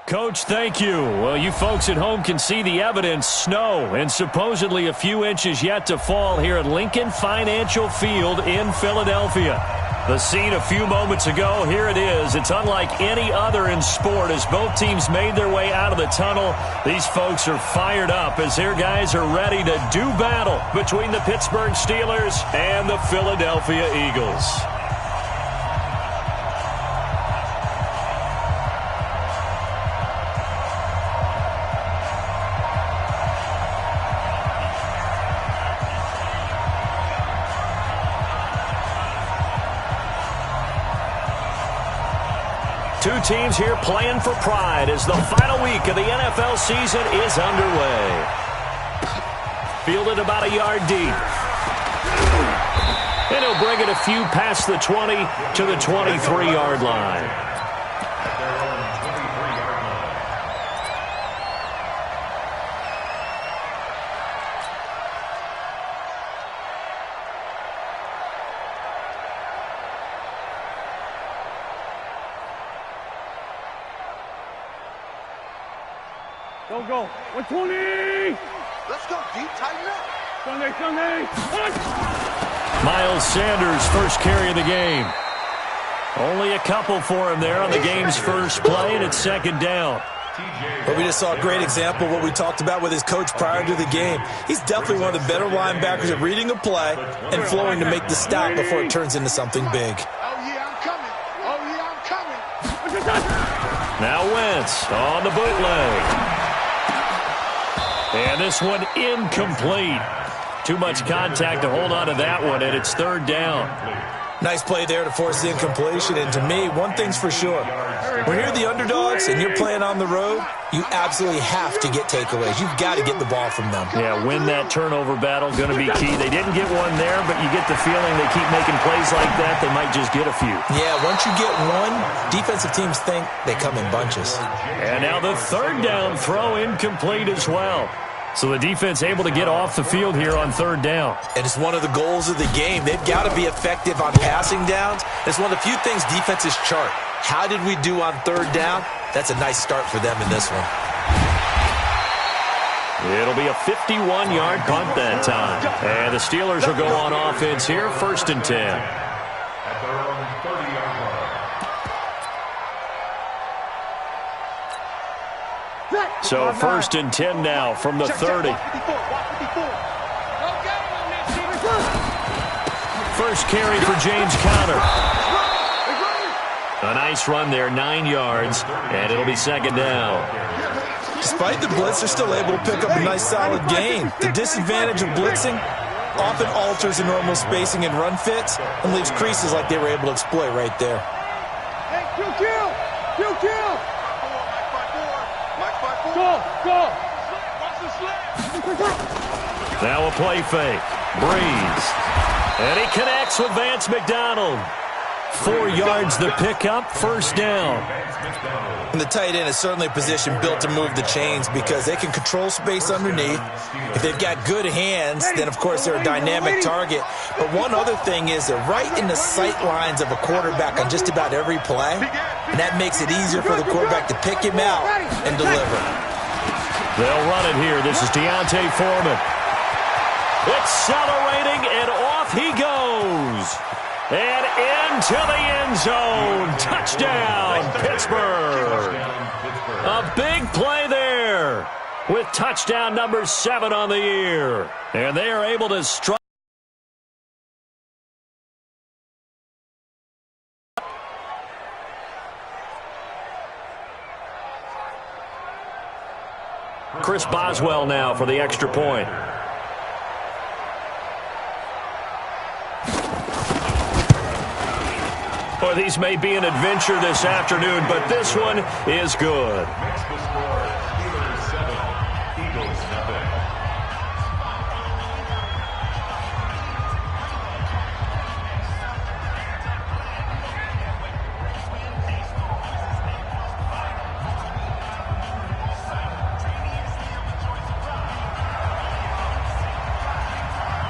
Coach, thank you. Well, you folks at home can see the evidence. Snow and supposedly a few inches yet to fall here at Lincoln Financial Field in Philadelphia. The scene a few moments ago, here it is. It's unlike any other in sport as both teams made their way out of the tunnel. These folks are fired up as their guys are ready to do battle between the Pittsburgh Steelers and the Philadelphia Eagles. Two teams here playing for pride as the final week of the NFL season is underway. Fielded about a yard deep. And he'll bring it a few past the 20 to the 23-yard line. Go. 120. Let's go, deep. Tighten up. Sunday. Miles Sanders, first carry of the game. Only a couple for him there on the game's first play, and it's second down. But we just saw a great example of what we talked about with his coach prior to the game. He's definitely one of the better linebackers at reading a play and flowing to make the stop before it turns into something big. Oh, yeah, I'm coming. Now Wentz on the bootleg. And this one incomplete. Too much contact to hold on to that one, and it's third down. Nice play there to force the incompletion. And to me, one thing's for sure. When you're the underdogs and you're playing on the road, you absolutely have to get takeaways. You've got to get the ball from them. Yeah, win that turnover battle, going to be key. They didn't get one there, but you get the feeling they keep making plays like that, they might just get a few. Yeah, once you get one, defensive teams think they come in bunches. And now the third down throw incomplete as well. So the defense able to get off the field here on third down. And it's one of the goals of the game. They've got to be effective on passing downs. It's one of the few things defenses chart. How did we do on third down? That's a nice start for them in this one. It'll be a 51-yard punt that time. And the Steelers will go on offense here, 1st and 10. So 1st and 10 now from the 30. First carry for James Conner. A nice run there, 9 yards, and it'll be second down. Despite the blitz, they're still able to pick up a nice solid gain. The disadvantage of blitzing often alters the normal spacing and run fits and leaves creases like they were able to exploit right there. Hey, kill. Go. Now a play fake. Breeze. And he connects with Vance McDonald. 4 yards the pickup, first down. And the tight end is certainly a position built to move the chains because they can control space underneath. If they've got good hands, then of course they're a dynamic target. But one other thing is they're right in the sight lines of a quarterback on just about every play. And that makes it easier for the quarterback to pick him out and deliver. They'll run it here. This is Deontay Foreman. Accelerating, and off he goes. And into the end zone. Touchdown, Pittsburgh. A big play there with touchdown number 7 on the year. And they are able to strike. Chris Boswell now for the extra point. Well, these may be an adventure this afternoon, but this one is good.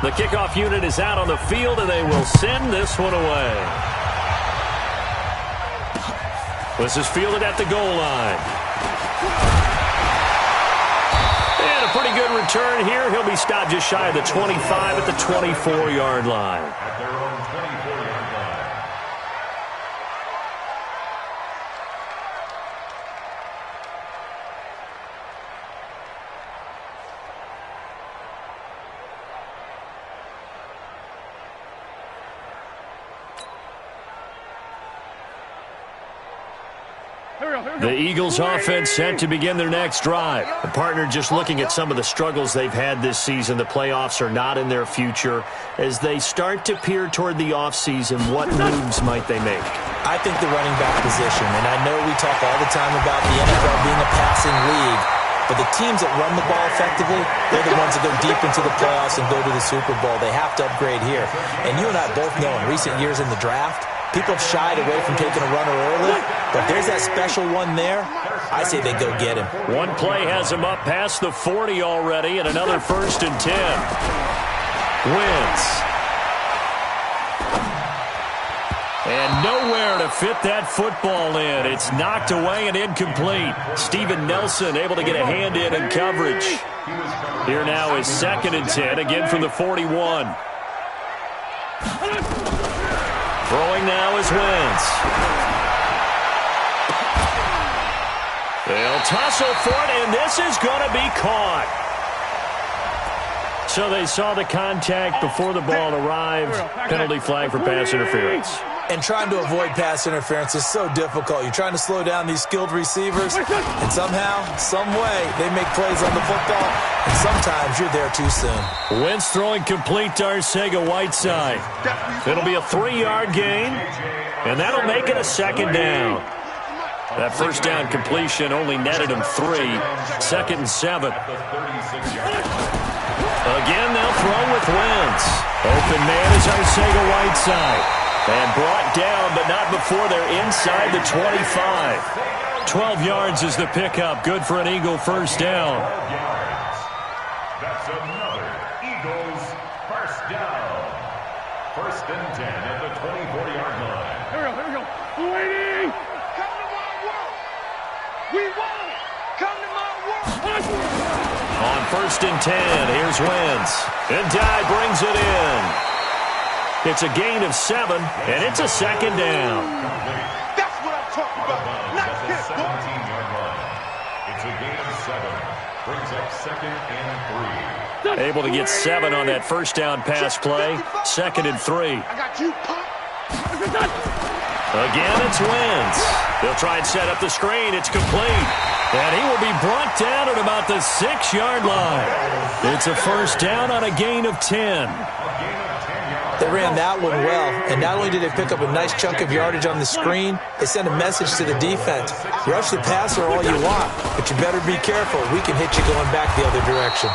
The kickoff unit is out on the field, and they will send this one away. This is fielded at the goal line. And a pretty good return here. He'll be stopped just shy of the 25 at the 24-yard line. At their own 24-yard line. The Eagles offense set to begin their next drive. The partner just looking at some of the struggles they've had this season. The playoffs are not in their future. As they start to peer toward the offseason, what moves might they make? I think the running back position, and I know we talk all the time about the NFL being a passing league, but the teams that run the ball effectively, they're the ones that go deep into the playoffs and go to the Super Bowl. They have to upgrade here. And you and I both know in recent years in the draft, people have shied away from taking a runner early, but there's that special one there. I say they go get him. One play has him up past the 40 already, and another 1st and 10. Wins. And nowhere to fit that football in. It's knocked away and incomplete. Steven Nelson able to get a hand in coverage. Here now is 2nd and 10, again from the 41. Throwing now is Wentz. They'll tussle for it, and this is going to be caught. So they saw the contact before the ball arrived. Penalty flag for pass interference. And trying to avoid pass interference is so difficult. You're trying to slow down these skilled receivers, and somehow, some way, they make plays on the football, and sometimes you're there too soon. Wentz throwing complete to Arcega-Whiteside. It'll be a 3-yard gain, and that'll make it a 2nd down. That 1st down completion only netted him 3. 2nd and 7. Again, they'll throw with Wentz. Open man is Arcega-Whiteside. And brought down, but not before they're inside the 25. 12 yards is the pickup. Good for an Eagle 1st down. That's another Eagles 1st down. 1st and 10 at the 24-yard line. Here we go. Waiting. Come to my world. We want it. Come to my world. On 1st and 10, here's Wentz. And Dye brings it in. It's a gain of 7, and it's a 2nd down. That's what I'm talking about. Not this, boy. 17-yard line. It's a gain of 7. Brings up 2nd and 3. Able to get 7 on that 1st down pass play. 2nd and 3. I got you, Pop. Again, it's Wentz. They'll try and set up the screen. It's complete. And he will be brought down at about the 6-yard line. It's a 1st down on a gain of 10. They ran that one well, and not only did they pick up a nice chunk of yardage on the screen, they sent a message to the defense. Rush the passer all you want, but you better be careful. We can hit you going back the other direction.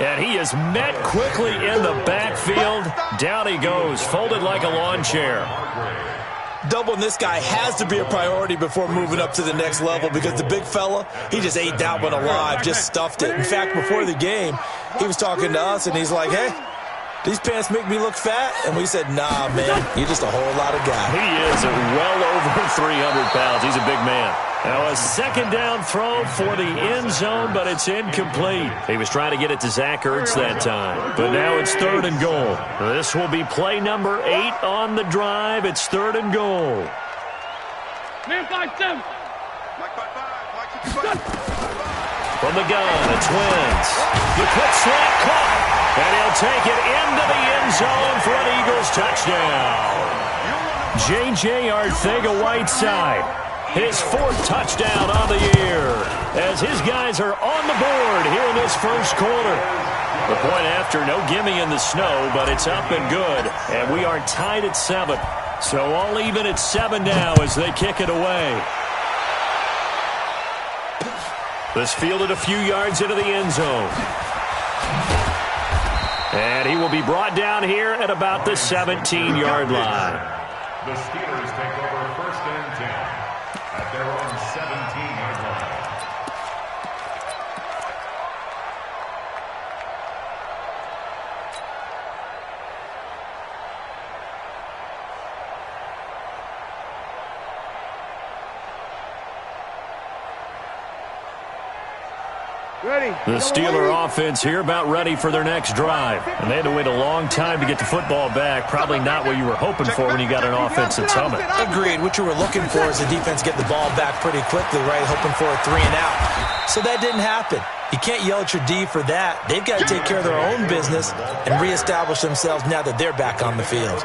And he is met quickly in the backfield. Down he goes, folded like a lawn chair. Doubling this guy has to be a priority before moving up to the next level because the big fella, he just ate that one alive, just stuffed it. In fact, before the game, he was talking to us, and he's like, hey, these pants make me look fat? And we said, nah, man, you're just a whole lot of guy. He is well over 300 pounds. He's a big man. Now a 2nd down throw for the end zone, but it's incomplete. He was trying to get it to Zach Ertz that time. But now it's 3rd and goal. This will be play number 8 on the drive. It's 3rd and goal. Man 5-7. From the gun, it's Wentz. The quick slant caught. And he'll take it into the end zone for an Eagles touchdown. J.J. Arcega-Whiteside, his 4th touchdown on the year, as his guys are on the board here in this 1st quarter. The point after, no gimme in the snow, but it's up and good. And we are tied at 7. So all even at 7 now as they kick it away. This fielded a few yards into the end zone. And he will be brought down here at about the 17-yard line. The Steelers take over 1st and 10 at their own 17-yard line. The Steeler offense here about ready for their next drive. And they had to wait a long time to get the football back. Probably not what you were hoping for when you got an offense that's humming. Agreed. What you were looking for is the defense get the ball back pretty quickly, right? Hoping for a 3 and out. So that didn't happen. You can't yell at your D for that. They've got to take care of their own business and reestablish themselves now that they're back on the field.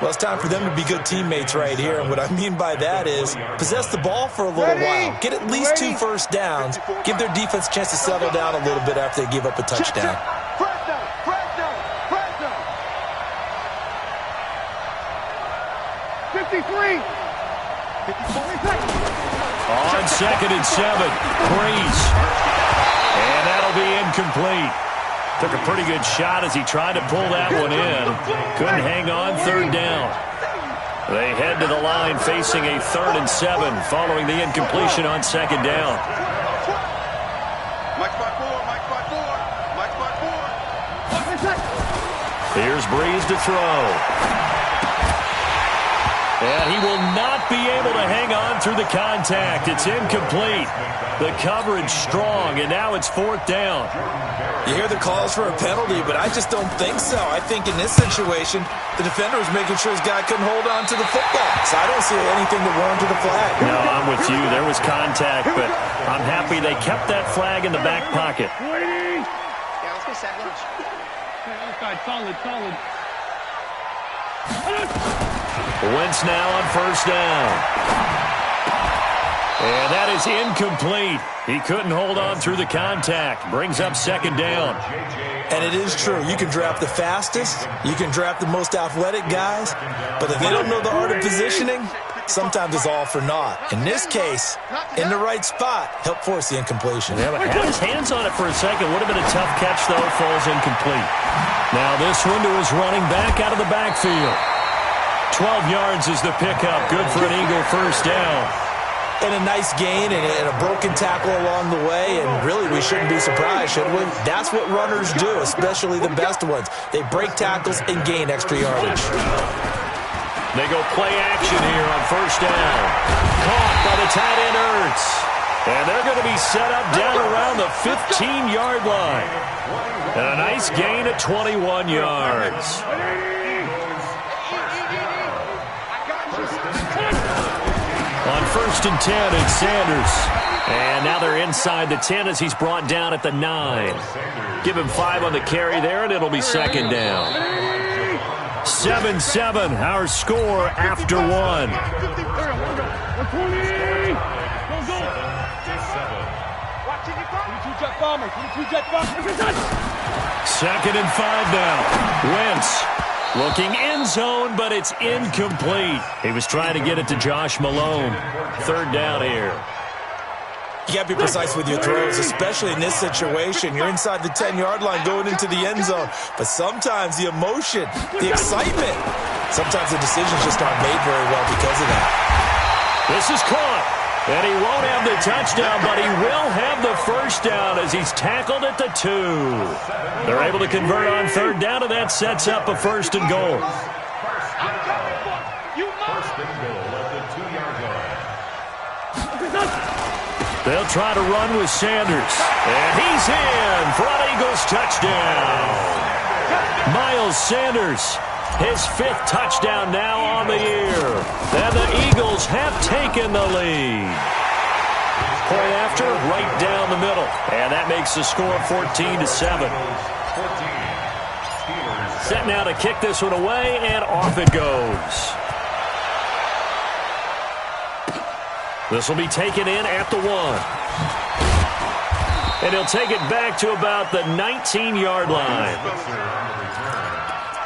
Well, it's time for them to be good teammates right here. And what I mean by that is possess the ball for a little while. Get at least 2 first downs. Give their defense a chance to settle down a little bit after they give up a touchdown. Press down, press down, press down. 53. 54 seconds. On 2nd and 7, Breeze. And that'll be incomplete. Took a pretty good shot as he tried to pull that one in. Couldn't hang on 3rd down. They head to the line facing a 3rd and 7 following the incompletion on 2nd down. Mike spot 4, Mike spot 4, Mike spot 4. Here's Breeze to throw. And he will not be able to hang on through the contact. It's incomplete. The coverage strong, and now it's 4th down. You hear the calls for a penalty, but I just don't think so. I think in this situation, the defender was making sure his guy couldn't hold on to the football. So I don't see anything that warranted a flag. No, I'm with you. There was contact, but I'm happy they kept that flag in the back pocket. Waiting. Yeah, let's get set lunch. Outside, solid, solid. Wentz now on 1st down. And that is incomplete. He couldn't hold on through the contact. Brings up 2nd down. And it is true. You can draft the fastest. You can draft the most athletic guys. But if they don't know the art of positioning, sometimes it's all for naught. In this case, in the right spot, helped force the incompletion. Yeah, but had his hands on it for a second. Would have been a tough catch, though. Falls incomplete. Now this one to his running back out of the backfield. 12 yards is the pickup. Good for an Eagle 1st down. And a nice gain and a broken tackle along the way. And really, we shouldn't be surprised, should we? That's what runners do, especially the best ones. They break tackles and gain extra yardage. They go play action here on 1st down. Caught by the tight end Ertz. And they're going to be set up down around the 15-yard line. And a nice gain at 21 yards. On 1st and 10, it's Sanders. And now they're inside the 10 as he's brought down at the 9. Give him 5 on the carry there, and it'll be 2nd down. 7-7, our score after 1. 2nd and 5 now. Wentz. Looking end zone, but it's incomplete. He was trying to get it to Josh Malone. 3rd down here. You got to be precise with your throws, especially in this situation. You're inside the 10-yard line going into the end zone. But sometimes the emotion, the excitement, sometimes the decisions just aren't made very well because of that. This is caught. And he won't have the touchdown, but he will have the 1st down as he's tackled at the 2. They're able to convert on 3rd down, and that sets up a 1st and goal. 1st and goal at the 2-yard line. They'll try to run with Sanders. And he's in for an Eagles touchdown. Miles Sanders. His 5th touchdown now on the year. And the Eagles have taken the lead. Point after, right down the middle. And that makes the score 14-7. Set now to kick this one away, and off it goes. This will be taken in at the 1. And he'll take it back to about the 19-yard line.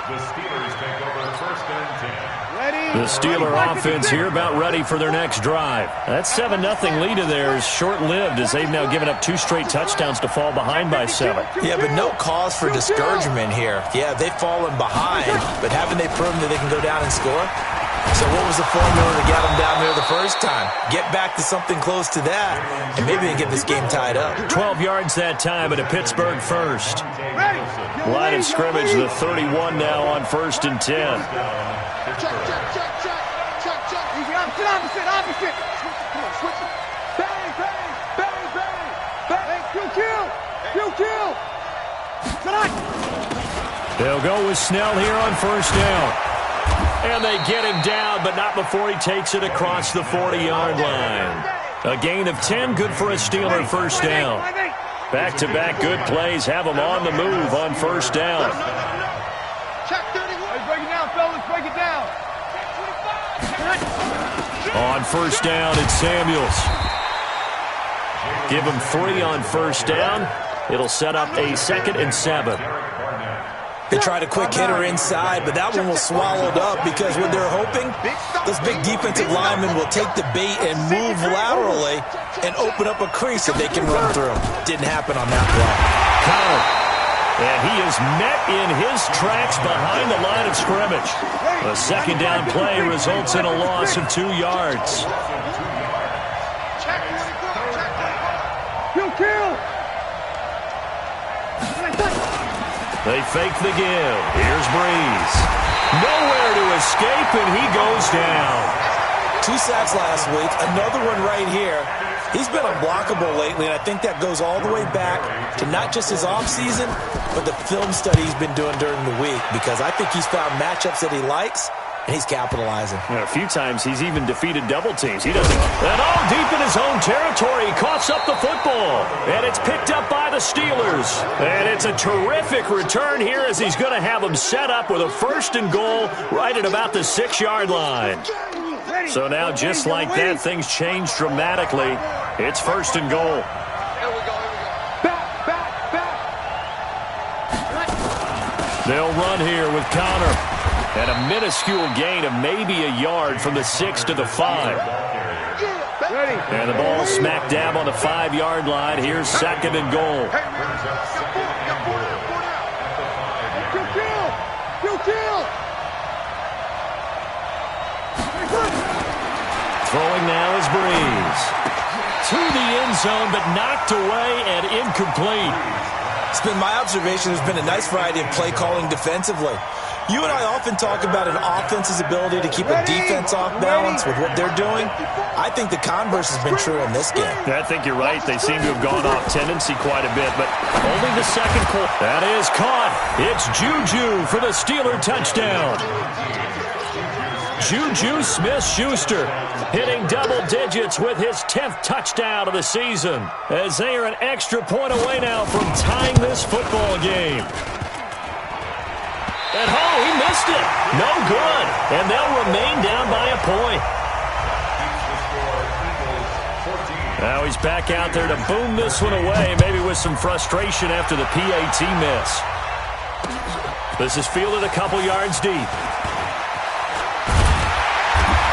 The Steelers take over 1st and 10. The Steeler offense here about ready for their next drive. That 7-0 lead of theirs short-lived as they've now given up 2 straight touchdowns to fall behind by 7. Yeah, but no cause for discouragement here. Yeah, they've fallen behind, but haven't they proven that they can go down and score? So what was the formula to get them down there the first time? Get back to something close to that, and maybe they get this game tied up. 12 yards that time at a Pittsburgh 1st. Line of scrimmage, the 31 now on 1st and 10. Check. Easy, opposite. Come on, switch it. Bang. Q. They'll go with Snell here on first down. And they get him down, but not before he takes it across the 40-yard line. A gain of 10, good for a Steeler first down. Back-to-back good plays have them on the move on first down. Check 31. Break it down, fellas. Break it down. On first down, it's Samuels. Give him 3 on first down. It'll set up a 2nd and 7. They tried a quick hitter inside, but that one was swallowed up because what they're hoping, those big defensive linemen will take the bait and move laterally and open up a crease that they can run through. Didn't happen on that play. Connor. And he is met in his tracks behind the line of scrimmage. The 2nd down play results in a loss of 2 yards. Kill. They fake the give. Here's Breeze. Nowhere to escape, and he goes down. 2 sacks last week. Another one right here. He's been unblockable lately, and I think that goes all the way back to not just his offseason, but the film study he's been doing during the week, because I think he's found matchups that he likes, and he's capitalizing. A few times he's even defeated double teams. He doesn't. And all deep in his own territory, he coughs up the football. And it's picked up by the Steelers. And it's a terrific return here as he's going to have them set up with a 1st and goal right at about the 6-yard line. So now, just like that, things change dramatically. It's 1st and goal. They'll run here with Connor. And a minuscule gain of maybe a yard from the 6 to the 5. And the ball smack dab on the 5-yard line. Here's 2nd and goal. Throwing now is Breeze. To the end zone, but knocked away and incomplete. It's been my observation there's been a nice variety of play calling defensively. You and I often talk about an offense's ability to keep a defense off balance with what they're doing. I think the converse has been true in this game. I think you're right. They seem to have gone off tendency quite a bit, but only the 2nd quarter. That is caught. It's Juju for the Steeler touchdown. Juju Smith-Schuster hitting double digits with his 10th touchdown of the season, as they are an extra point away now from tying this football game. And he missed it. No good. And they'll remain down by a point. Now he's back out there to boom this one away, maybe with some frustration after the PAT miss. This is fielded a couple yards deep.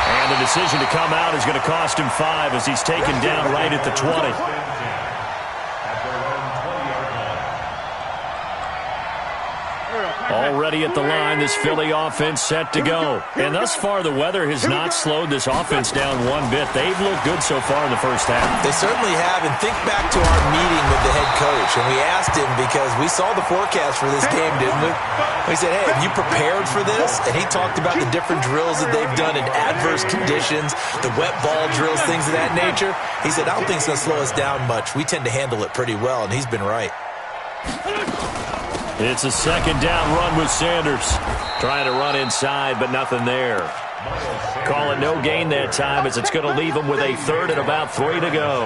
And the decision to come out is going to cost him 5 as he's taken down right at the 20. Already at the line, this Philly offense set to go. And thus far, the weather has not slowed this offense down one bit. They've looked good so far in the first half. They certainly have. And think back to our meeting with the head coach. And we asked him, because we saw the forecast for this game, didn't we? We said, hey, have you prepared for this? And he talked about the different drills that they've done in adverse conditions, the wet ball drills, things of that nature. He said, I don't think it's going to slow us down much. We tend to handle it pretty well, and he's been right. It's a 2nd down run with Sanders. Trying to run inside, but nothing there. Call it no gain that time, as it's going to leave him with a 3rd and about 3 to go.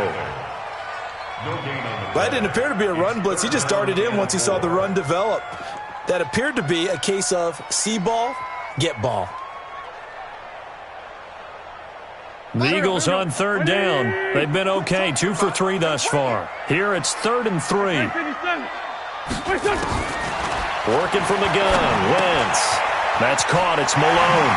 That didn't appear to be a run blitz. He just darted in once he saw the run develop. That appeared to be a case of see ball, get ball. The Eagles on 3rd down. They've been okay, 2 for 3 thus far. Here it's 3rd and 3. Working from the gun, Wentz. That's caught, it's Malone.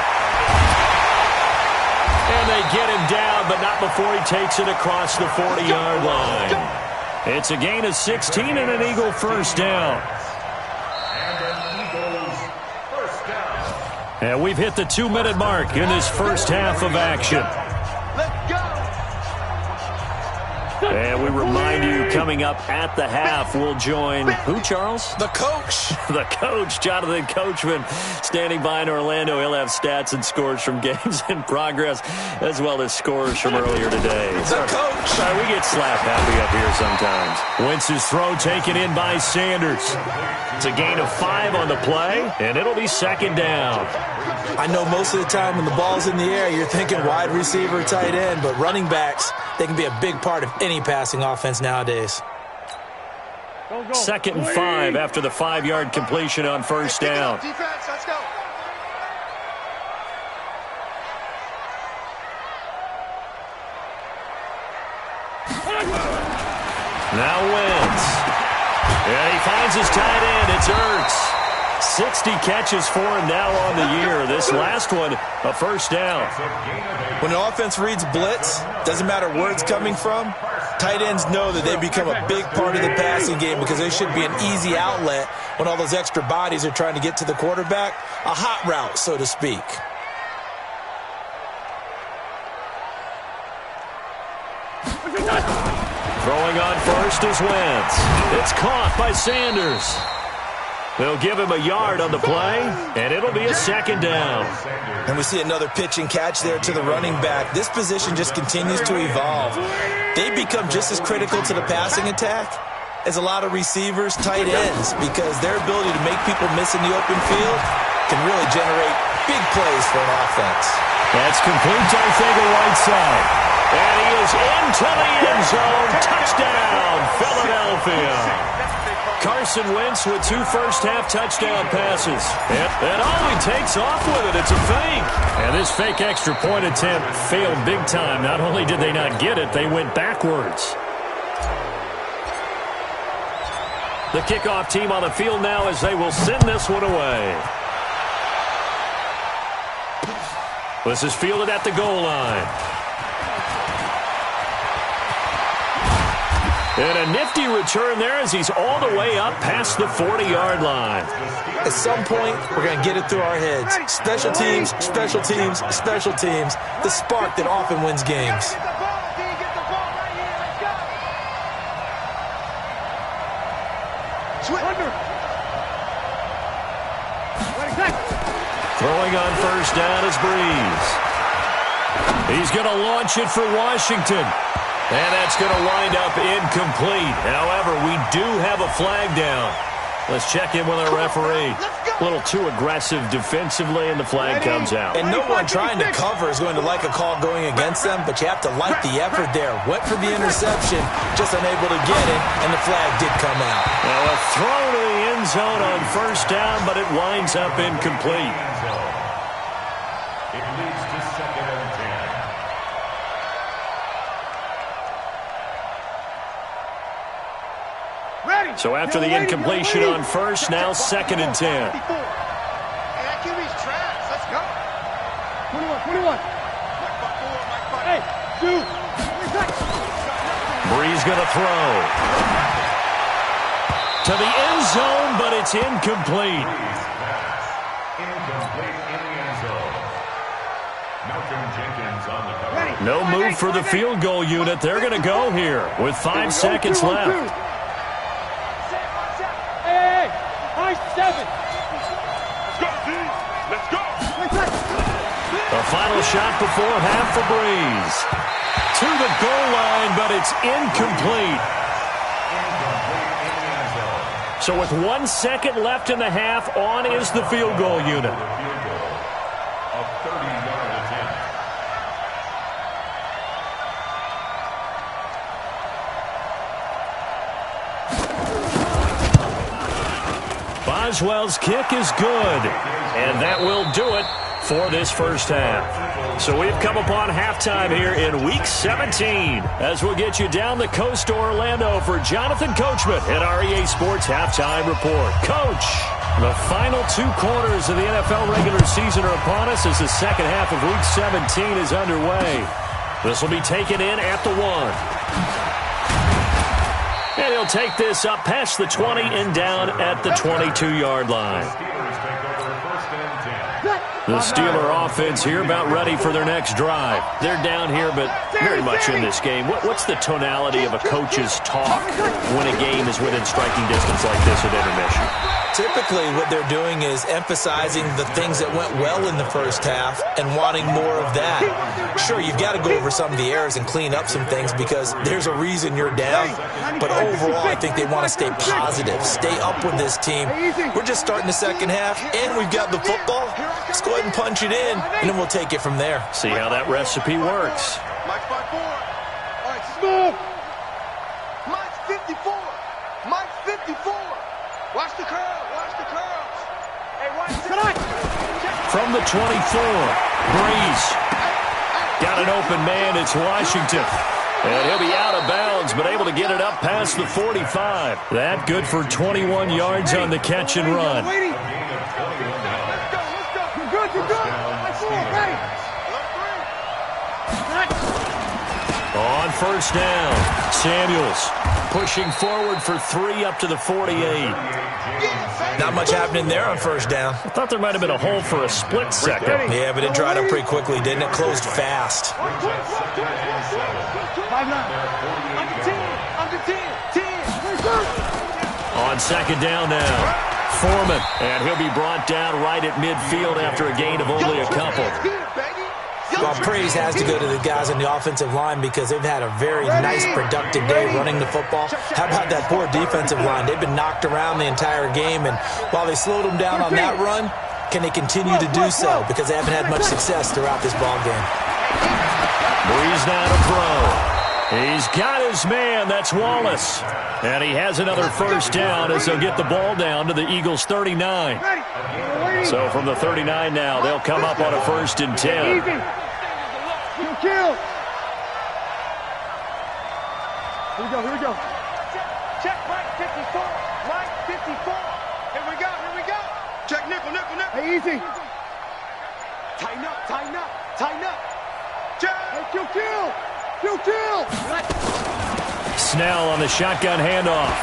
And they get him down, but not before he takes it across the 40-yard line. It's a gain of 16 and an Eagle first down. And we've hit the 2-minute mark in this first half of action. And we remind you, coming up at the half, we'll join who, Charles? The coach. The coach, Jonathan Coachman, standing by in Orlando. He'll have stats and scores from games in progress, as well as scores from earlier today. The coach. Sorry, we get slap happy up here sometimes. Wentz's throw taken in by Sanders. It's a gain of 5 on the play, and it'll be second down. I know most of the time when the ball's in the air, you're thinking wide receiver, tight end, but running backs, they can be a big part of any passing offense nowadays. Go, go. 2nd and 5 after the 5-yard completion on first down. Defense, let's go. Now Wentz. And he finds his tight end. It's Ertz. 60 catches for him now on the year. This last one, a first down. When an offense reads blitz, doesn't matter where it's coming from, tight ends know that they become a big part of the passing game because they should be an easy outlet when all those extra bodies are trying to get to the quarterback. A hot route, so to speak. Throwing on first is Wentz. It's caught by Sanders. They'll give him a yard on the play, and it'll be a second down. And we see another pitch and catch there to the running back. This position just continues to evolve. They become just as critical to the passing attack as a lot of receivers, tight ends, because their ability to make people miss in the open field can really generate big plays for an offense. That's complete to the right side. And he is into the end zone. Touchdown, Philadelphia. Carson Wentz with 2 first-half touchdown passes. And all he takes off with it, it's a fake. And this fake extra point attempt failed big time. Not only did they not get it, they went backwards. The kickoff team on the field now as they will send this one away. This is fielded at the goal line. And a nifty return there as he's all the way up past the 40-yard line. At some point, we're going to get it through our heads. Special teams, special teams, special teams. The spark that often wins games. Throwing on first down is Breeze. He's going to launch it for Washington. And that's going to wind up incomplete. However, we do have a flag down. Let's check in with our referee. A little too aggressive defensively, and the flag comes out. And no one trying to cover is going to like a call going against them, but you have to like the effort there. Went for the interception, just unable to get it, and the flag did come out. Now a throw to the end zone on first down, but it winds up incomplete. It leads to 2nd and 10. So after the incompletion on first, now 2nd and 10. Hey, that QB's trash. Let's go. 21. Hey, 2. Breeze going to throw. To the end zone, but it's incomplete. Incomplete in the end zone. Malcolm Jenkins on the cover. No move for the field goal unit. They're going to go here with 5 seconds left. Hey, high 7. Let's go, D. Let's go. The final shot before half for Breeze. To the goal line, but it's incomplete. So with 1 second left in the half, on is the field goal unit. A 30-yard attempt. Boswell's kick is good, and that will do it for this first half. So we've come upon halftime here in Week 17 as we'll get you down the coast to Orlando for Jonathan Coachman at our EA Sports Halftime Report. Coach, the final 2 quarters of the NFL regular season are upon us as the second half of Week 17 is underway. This will be taken in at the 1. And he'll take this up past the 20 and down at the 22-yard line. The The Steeler offense here about ready for their next drive. They're down here, but very much in this game. What's the tonality of a coach's talk when a game is within striking distance like this at intermission? Typically, what they're doing is emphasizing the things that went well in the first half and wanting more of that. Sure, you've got to go over some of the errors and clean up some things because there's a reason you're down. But overall, I think they want to stay positive, stay up with this team. We're just starting the second half, and we've got the football. Let's go ahead and punch it in, and then we'll take it from there. See how that recipe works. Mike's 5-4. All right, smooth. Mike's 54. Mike's 54. Watch the curl. Watch the curls. Hey, watch tonight. From the 24, Breeze. Got an open man. It's Washington. And he'll be out of bounds, but able to get it up past the 45. That good for 21 yards on the catch and run. Let's go. You're good. You're good. Ready. On first down, Samuels pushing forward for 3 up to the 48. Not much happening there on first down. I thought there might have been a hole for a split second. Yeah, but it dried up pretty quickly, didn't it? Closed fast. 5-9. Under 10. 10. On second down now, Foreman. And he'll be brought down right at midfield after a gain of only a couple. Well, praise has to go to the guys on the offensive line because they've had a very nice, productive day running the football. How about that poor defensive line? They've been knocked around the entire game, and while they slowed them down on that run, can they continue to do so? Because they haven't had much success throughout this ball game. Breeze now to throw. He's got his man. That's Wallace. And he has another first down as they'll get the ball down to the Eagles' 39. So from the 39 now, they'll come up on a 1st and 10. Kill. Here we go. Check Mike 54. Mike 54. Here we go. Check nickel. Hey, easy. Tighten up. Check. Hey, kill. Snell on the shotgun handoff.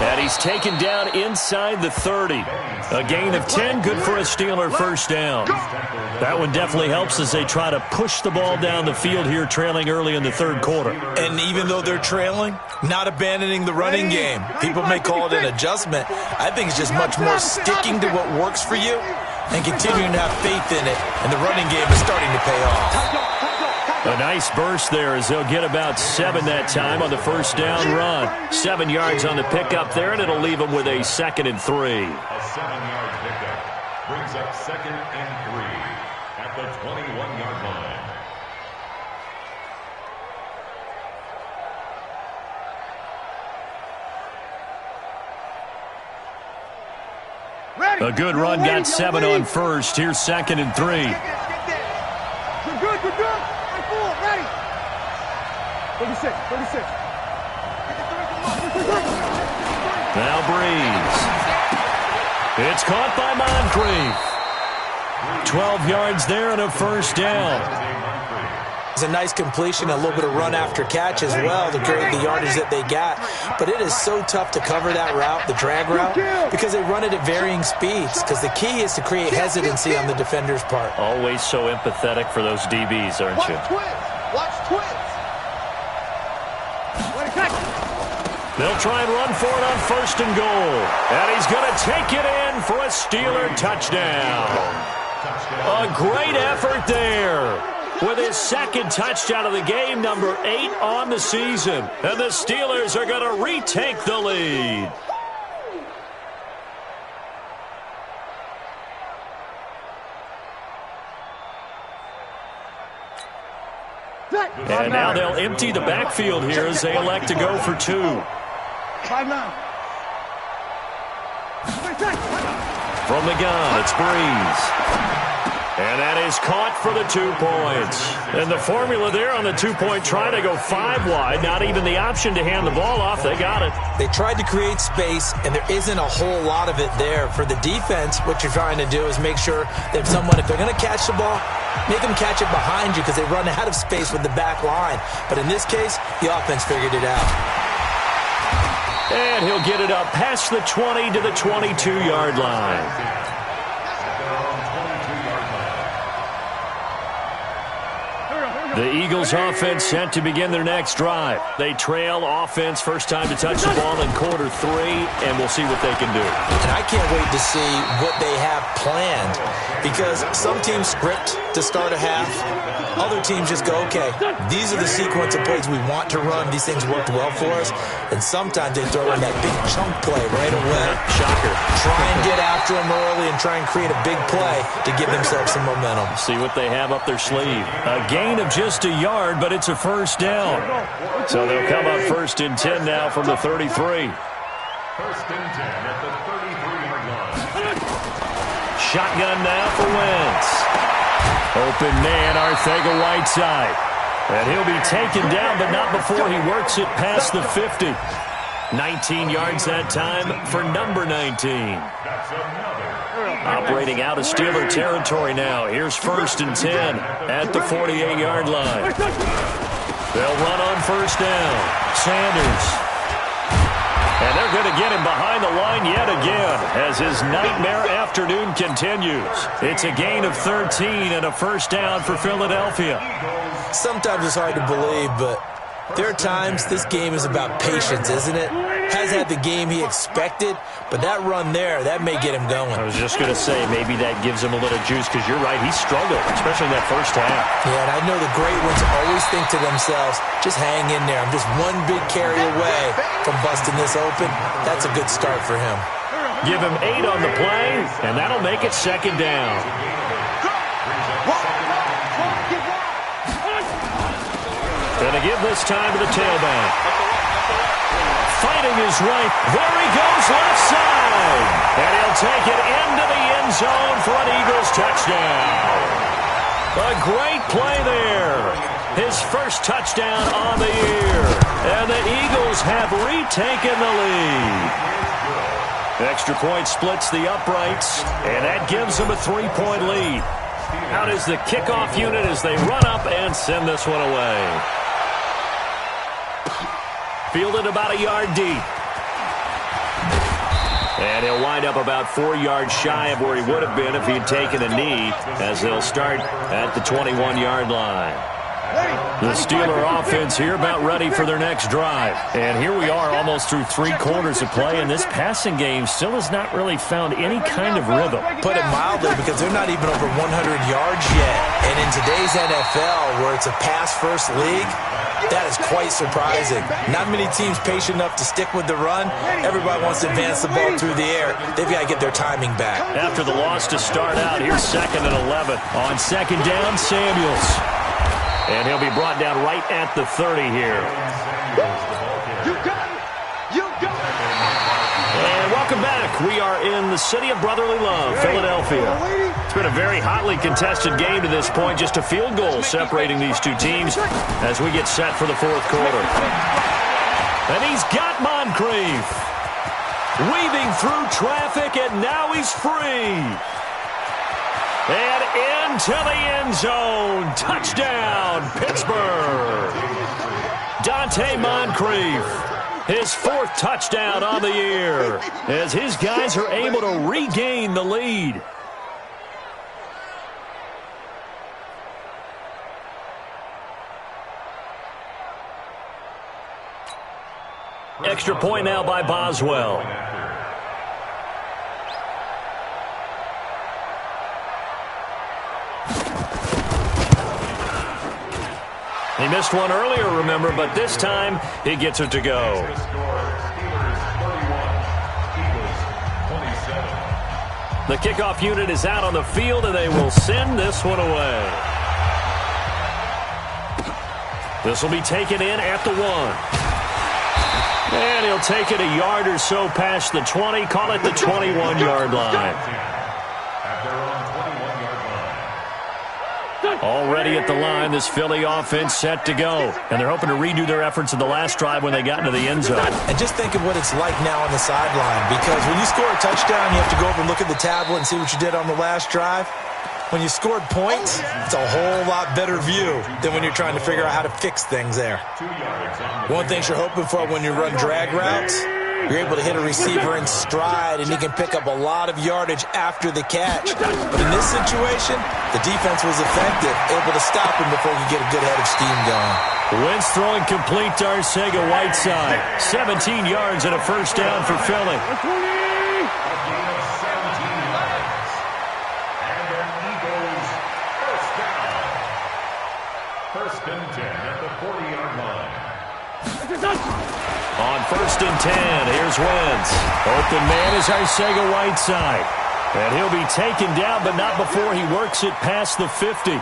And he's taken down inside the 30. A gain of 10, good for a Steeler first down. That one definitely helps as they try to push the ball down the field here, trailing early in the third quarter. And even though they're trailing, not abandoning the running game. People may call it an adjustment. I think it's just much more sticking to what works for you and continuing to have faith in it. And the running game is starting to pay off. A nice burst there as they'll get about 7 that time on the first down run. 7 yards on the pickup there, and it'll leave them with a 2nd and 3. A 7-yard pickup brings up 2nd and 3 at the 21-yard line. A good run, got 7 on first. Here's 2nd and 3. You're good. Ready. 36. Now Breeze. It's caught by Moncrief. 12 yards there and a first down. It's a nice completion, a little bit of run after catch as well to create the yardage that they got. But it is so tough to cover that route, the drag route, because they run it at varying speeds. Because the key is to create hesitancy on the defender's part. Always so empathetic for those DBs, aren't you? Watch twins. They'll try and run for it on 1st and goal. And he's going to take it in for a Steeler touchdown. A great effort there. With his 2nd touchdown of the game, number 8 on the season. And the Steelers are going to retake the lead. And now they'll empty the backfield here as they elect to go for 2. 5-9. From the gun, it's Breeze. And that is caught for the 2 points. And the formula there on the 2-point try to go 5 wide. Not even the option to hand the ball off. They got it. They tried to create space, and there isn't a whole lot of it there. For the defense, what you're trying to do is make sure that someone, if they're going to catch the ball, make them catch it behind you because they run out of space with the back line. But in this case, the offense figured it out. And he'll get it up past the 20 to the 22-yard line. The Eagles offense set to begin their next drive. They trail offense first time to touch the ball in quarter 3, and we'll see what they can do. And I can't wait to see what they have planned, because some teams script to start a half. Other teams just go, okay, these are the sequence of plays we want to run. These things worked well for us. And sometimes they throw in that big chunk play right away. Shocker. Try and get after them early and try and create a big play to give themselves some momentum. See what they have up their sleeve. A gain of just a yard, but it's a first down. So they'll come up first and 10 now from the 33. First and 10 at the 33-yard line. Shotgun now for Wentz. Open man, Arcega-Whiteside. And he'll be taken down, but not before he works it past the 50. 19 yards that time for number 19. Operating out of Steeler territory now. Here's first and 10 at the 48-yard line. They'll run on first down. Sanders. And they're going to get him behind the line yet again as his nightmare afternoon continues. It's a gain of 13 and a first down for Philadelphia. Sometimes it's hard to believe, but there are times this game is about patience, isn't it? Has had the game he expected, but that run there, that may get him going. I was just going to say, maybe that gives him a little juice, because you're right, he struggled, especially in that first half. Yeah, and I know the great ones always think to themselves, just hang in there. I'm just one big carry away from busting this open. That's a good start for him. Give him 8 on the play, and that'll make it second down. Gonna give this time to the tailback. Fighting his right. There he goes, left side. And he'll take it into the end zone for an Eagles touchdown. A great play there. His first touchdown on the year. And the Eagles have retaken the lead. Extra point splits the uprights, and that gives them a 3-point lead. Out is the kickoff unit as they run up and send this one away. Fielded about a yard deep. And he'll wind up about 4 yards shy of where he would have been if he'd taken a knee, as they'll start at the 21-yard line. The Steeler offense here about ready for their next drive. And here we are almost through 3 quarters of play, and this passing game still has not really found any kind of rhythm. Put it mildly, because they're not even over 100 yards yet. And in today's NFL, where it's a pass-first league, that is quite surprising. Not many teams patient enough to stick with the run. Everybody wants to advance the ball through the air. They've got to get their timing back. After the loss to start out, here's 2nd and 11. On second down, Samuels. And he'll be brought down right at the 30 here. You got it! You got it! And welcome back. We are in the city of brotherly love, Philadelphia. It's been a very hotly contested game to this point. Just a field goal separating these two teams as we get set for the 4th quarter. And he's got Moncrief. Weaving through traffic, and now he's free. And into the end zone. Touchdown, Pittsburgh. Dante Moncrief. His 4th touchdown on the year as his guys are able to regain the lead. Extra point now by Boswell. He missed one earlier, remember, but this time he gets it to go. The kickoff unit is out on the field, and they will send this one away. This will be taken in at the 1. And he'll take it a yard or so past the 20, call it the 21-yard line. Already at the line, this Philly offense set to go. And they're hoping to redo their efforts in the last drive when they got into the end zone. And just think of what it's like now on the sideline, because when you score a touchdown, you have to go over and look at the tablet and see what you did on the last drive. When you scored points, it's a whole lot better view than when you're trying to figure out how to fix things there. One thing you're hoping for when you run drag routes, You're able to hit a receiver in stride, and he can pick up a lot of yardage after the catch. But in this situation, the defense was effective, able to stop him before he could get a good head of steam going. Wentz throwing complete to Arcega-Whiteside. 17 yards and a first down for Philly. First and 10 at the 40-yard line. On first and 10, here's Wentz. Open man is Arcega-Whiteside. And he'll be taken down, but not before he works it past the 50.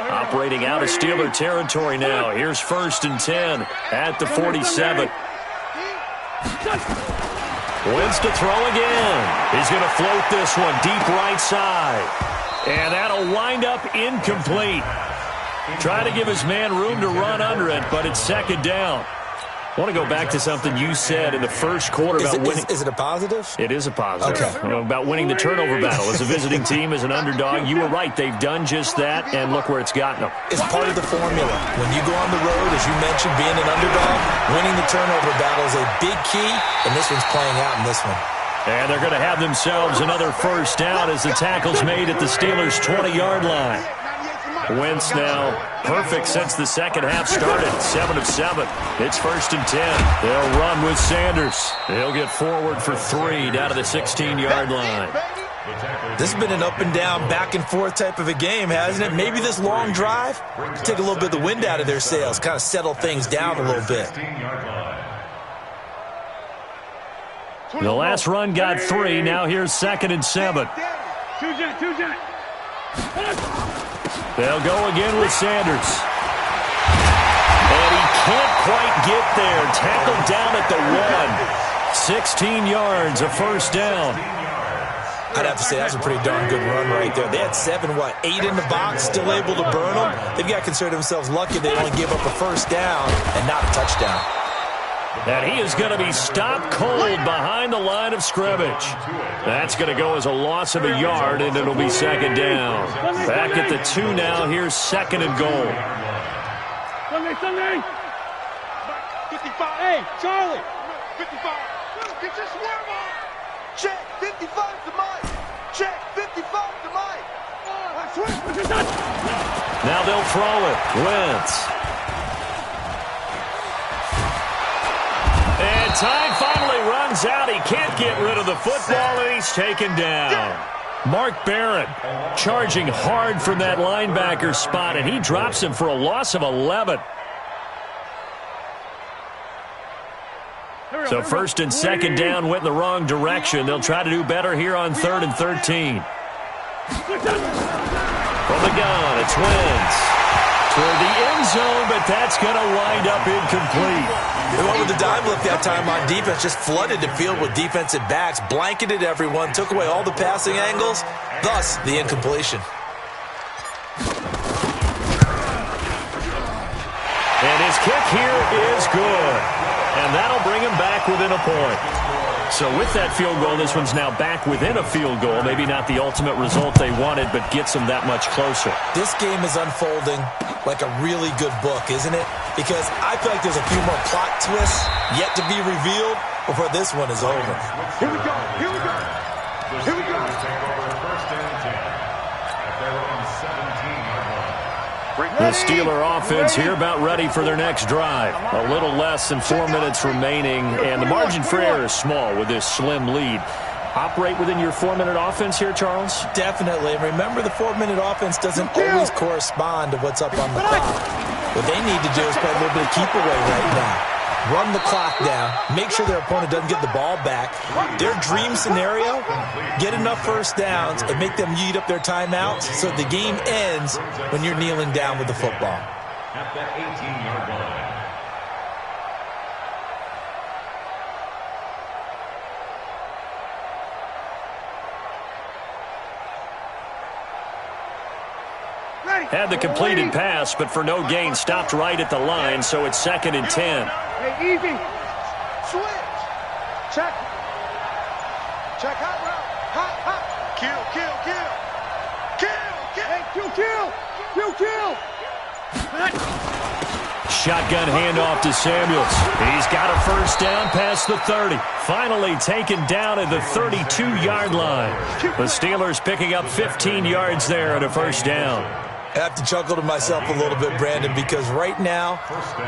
Operating out of Steeler territory now. Here's first and 10 at the 47. Wentz to throw again. He's going to float this one deep right side. And that'll wind up incomplete. Trying to give his man room to run under it, but it's second down. I want to go back to something you said in the first quarter about winning. Is it a positive? It is a positive. Okay. About winning the turnover battle. As a visiting team, as an underdog, you were right. They've done just that, and look where it's gotten them. It's part of the formula. When you go on the road, as you mentioned, being an underdog, winning the turnover battle is a big key, and this one's playing out in this one. And they're going to have themselves another first down as the tackle's made at the Steelers' 20-yard line. Wentz now perfect since the second half started. 7 of 7. It's first and 10. They'll run with Sanders. They'll get forward for 3 down to the 16-yard line. This has been an up and down, back and forth type of a game, hasn't it? Maybe this long drive take a little bit of the wind out of their sails, kind of settle things down a little bit. The last run got 3. Now here's second and 7. They'll go again with Sanders. And he can't quite get there. Tackled down at the 1. 16 yards, a first down. I'd have to say that's a pretty darn good run right there. They had 8 in the box, still able to burn them. They've got to consider themselves lucky they only give up a first down and not a touchdown. And he is going to be stopped cold behind the line of scrimmage. That's going to go as a loss of a yard, and it'll be second down. Back at the 2 now. Here's second and goal. Sunday. 55. Hey, Charlie. 55. Get your swerve on. Check. 55 to Mike. Check. 55 to Mike. Now they'll throw it. Wentz. And time finally runs out. He can't get rid of the football, and he's taken down. Mark Barron charging hard from that linebacker spot, and he drops him for a loss of 11. So first and second down went in the wrong direction. They'll try to do better here on 3rd and 13. From the gun, it's Wentz. Toward the end zone, but that's going to wind up incomplete. They went with the dive look that time on defense, just flooded the field with defensive backs, blanketed everyone, took away all the passing angles, thus the incompletion. And his kick here is good. And that'll bring him back within a point. So with that field goal, this one's now back within a field goal. Maybe not the ultimate result they wanted, but gets them that much closer. This game is unfolding like a really good book, isn't it? Because I feel like there's a few more plot twists yet to be revealed before this one is over. Here we go. Here we go. Here we go. The Steeler offense here about ready for their next drive. A little less than 4 minutes remaining, and the margin for error is small with this slim lead. Operate within your 4-minute offense here, Charles? Definitely. And remember, the 4-minute offense doesn't always correspond to what's up on the clock. What they need to do is play a little bit of keep away right now. Run the clock down, make sure their opponent doesn't get the ball back. Their dream scenario, get enough first downs and make them eat up their timeouts so the game ends when you're kneeling down with the football. At the 18-yard line. Had the completed pass, but for no gain, stopped right at the line, so it's 2nd and 10. Hey, easy. Switch. Check. Check hot route. Hot, hot. Kill, kill, kill. Kill, kill. Hey, kill. Shotgun handoff to Samuels. He's got a first down past the 30. Finally taken down at the 32-yard line. The Steelers picking up 15 yards there at a first down. I have to chuckle to myself a little bit, Brandon, because right now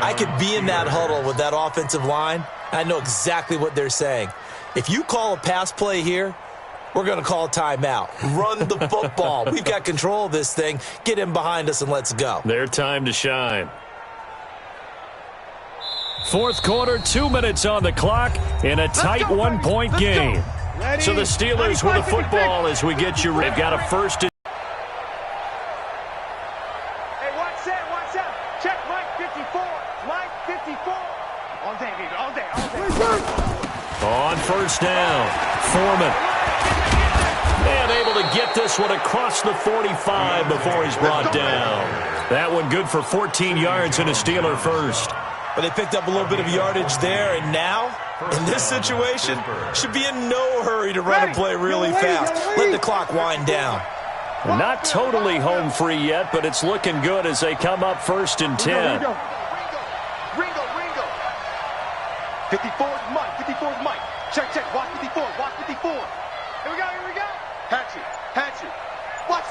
I could be in that huddle with that offensive line. I know exactly what they're saying. If you call a pass play here, we're going to call a timeout. Run the football. We've got control of this thing. Get in behind us and let's go. Their time to shine. Fourth quarter, 2 minutes on the clock in a tight one-point game. So the Steelers with the football as we get you. They've got a first. Hey, watch that. Check Mike 54. Mike 54. All day, baby, all day. On first down, Foreman. And able to get this one across the 45 before he's brought down. That one good for 14 yards and a Steeler first. But they picked up a little bit of yardage there, and now, in this situation, should be in no hurry to run a play really fast. Let the clock wind down. Not totally home free yet, but it's looking good as they come up first and 10. Ringo. 54's Mike. Check. Watch 54. Here we go. Hatchet. Watch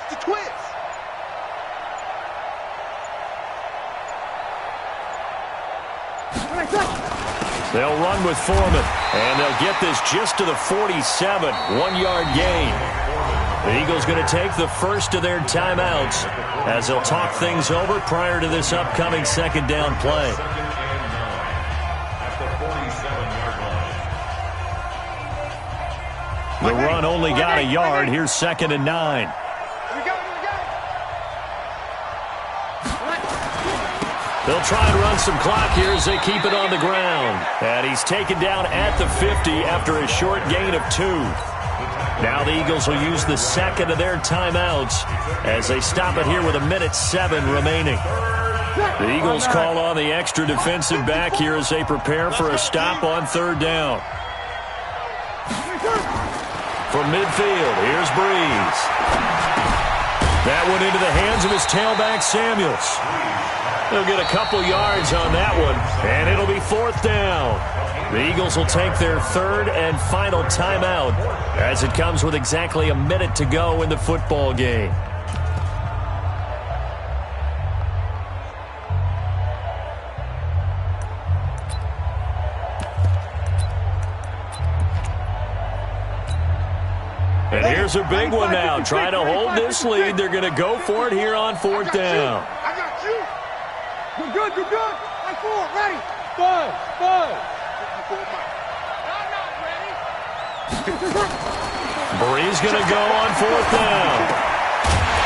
the twist. They'll run with Foreman, and they'll get this just to the 47, 1-yard gain. The Eagles going to take the first of their timeouts as they'll talk things over prior to this upcoming second down play. The run only got a yard. Here's 2nd and 9. They'll try and run some clock here as they keep it on the ground. And he's taken down at the 50 after a short gain of 2. Now the Eagles will use the second of their timeouts as they stop it here with 1:07 remaining. The Eagles call on the extra defensive back here as they prepare for a stop on third down. From midfield, here's Breeze. That one into the hands of his tailback, Samuels. They'll get a couple yards on that one, and it'll be 4th down. The Eagles will take their third and final timeout as it comes with exactly a minute to go in the football game. And here's a big one now. Trying to hold this lead. They're going to go for it here on 4th down. I got you. You're good. Like 4, ready. 5. 54 Mike. I'm not ready. Breeze going to go on 4th down.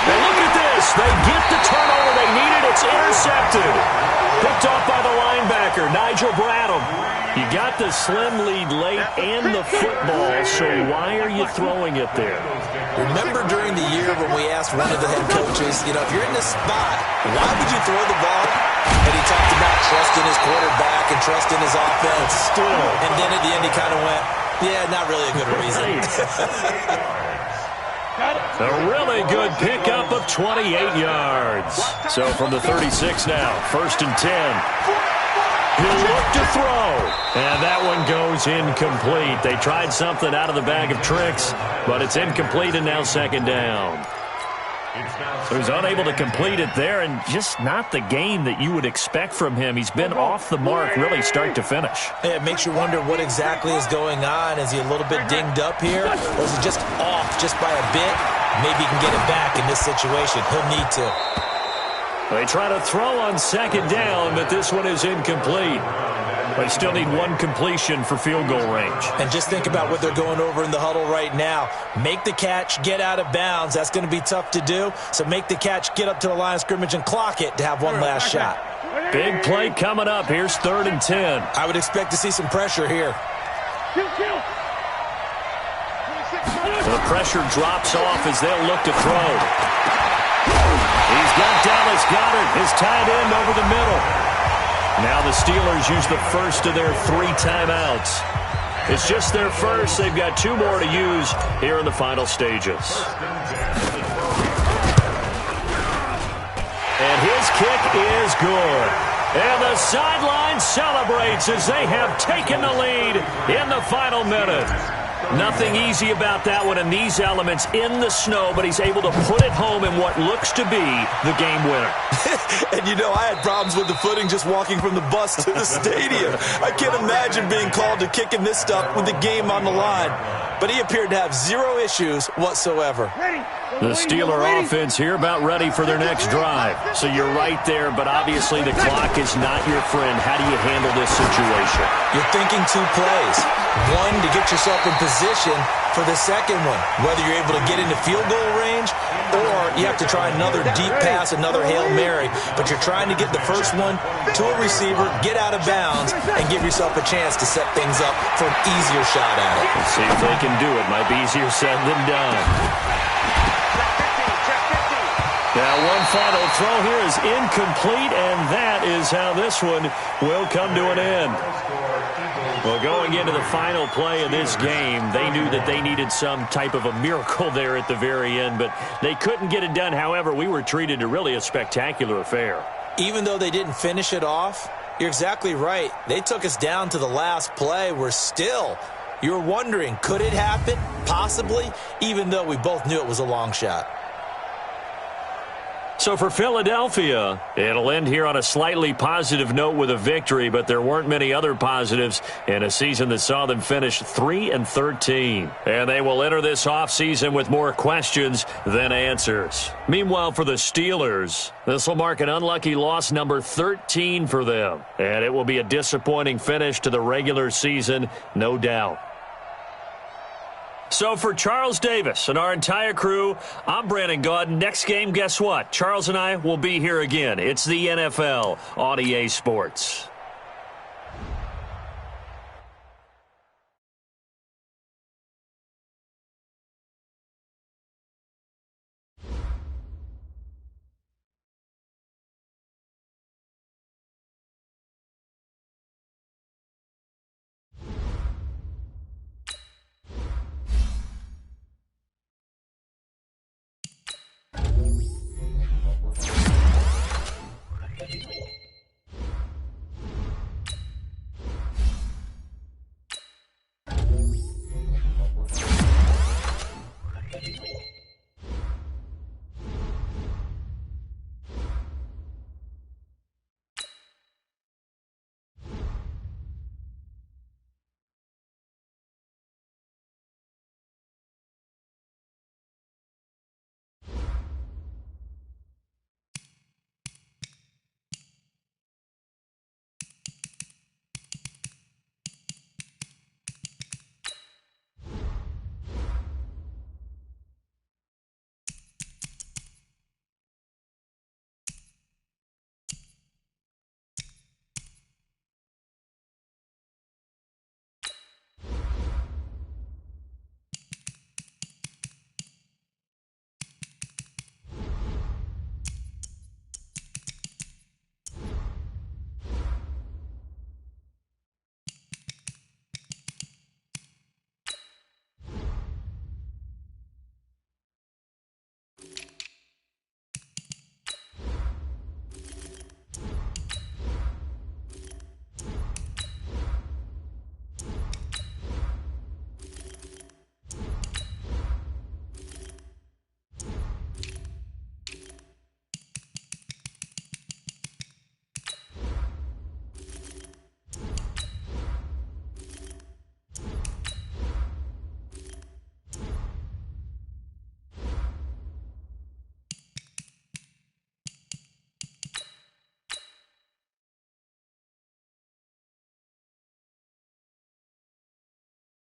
And look at this. They get the turnover they needed. It's intercepted. Picked off by the linebacker, Nigel Bradham. You got the slim lead late and the football, so why are you throwing it there? Remember during the year when we asked one of the head coaches, if you're in this spot, why would you throw the ball? And he talked about trusting his quarterback and trusting his offense. Still. And then at the end he kind of went, yeah, not really a good reason. A really good pickup of 28 yards. So from the 36 now, 1st and 10. He'll look to throw, and that one goes incomplete. They tried something out of the bag of tricks, but it's incomplete and now 2nd down. So he's unable to complete it there, and just not the game that you would expect from him. He's been off the mark really start to finish. Yeah, it makes you wonder what exactly is going on. Is he a little bit dinged up here, or is he just off just by a bit? Maybe he can get it back in this situation. He'll need to. They try to throw on 2nd down, but this one is incomplete. They still need one completion for field goal range. And just think about what they're going over in the huddle right now. Make the catch, get out of bounds. That's going to be tough to do. So make the catch, get up to the line of scrimmage, and clock it to have one last shot. Big play coming up. Here's 3rd and 10. I would expect to see some pressure here. The pressure drops off as they'll look to throw. He's got Dallas Goedert, his tight end, over the middle. Now the Steelers use the first of their 3 timeouts. It's just their first. They've got 2 more to use here in the final stages. And his kick is good. And the sideline celebrates as they have taken the lead in the final minute. Nothing easy about that one in these elements in the snow, but he's able to put it home in what looks to be the game winner. And you know, I had problems with the footing just walking from the bus to the stadium. I can't imagine being called to kicking this stuff with the game on the line. But he appeared to have zero issues whatsoever. The Steeler offense here about ready for their next drive. So you're right there, but obviously the clock is not your friend. How do you handle this situation? You're thinking two plays. One, to get yourself in position for the second one, whether you're able to get into field goal range or you have to try another deep pass, another Hail Mary. But you're trying to get the first one to a receiver, get out of bounds, and give yourself a chance to set things up for an easier shot at it. Let's see if they can do it. Might be easier said than done. Now, one final throw here is incomplete, and that is how this one will come to an end. Well, going into the final play of this game, they knew that they needed some type of a miracle there at the very end, but they couldn't get it done. However, we were treated to really a spectacular affair. Even though they didn't finish it off, you're exactly right. They took us down to the last play. We're still, you're wondering, could it happen? Possibly, even though we both knew it was a long shot. So for Philadelphia, it'll end here on a slightly positive note with a victory, but there weren't many other positives in a season that saw them finish 3-13. And they will enter this offseason with more questions than answers. Meanwhile, for the Steelers, this will mark an unlucky loss number 13 for them. And it will be a disappointing finish to the regular season, no doubt. So for Charles Davis and our entire crew, I'm Brandon Gaudin. Next game, guess what? Charles and I will be here again. It's the NFL on EA Sports.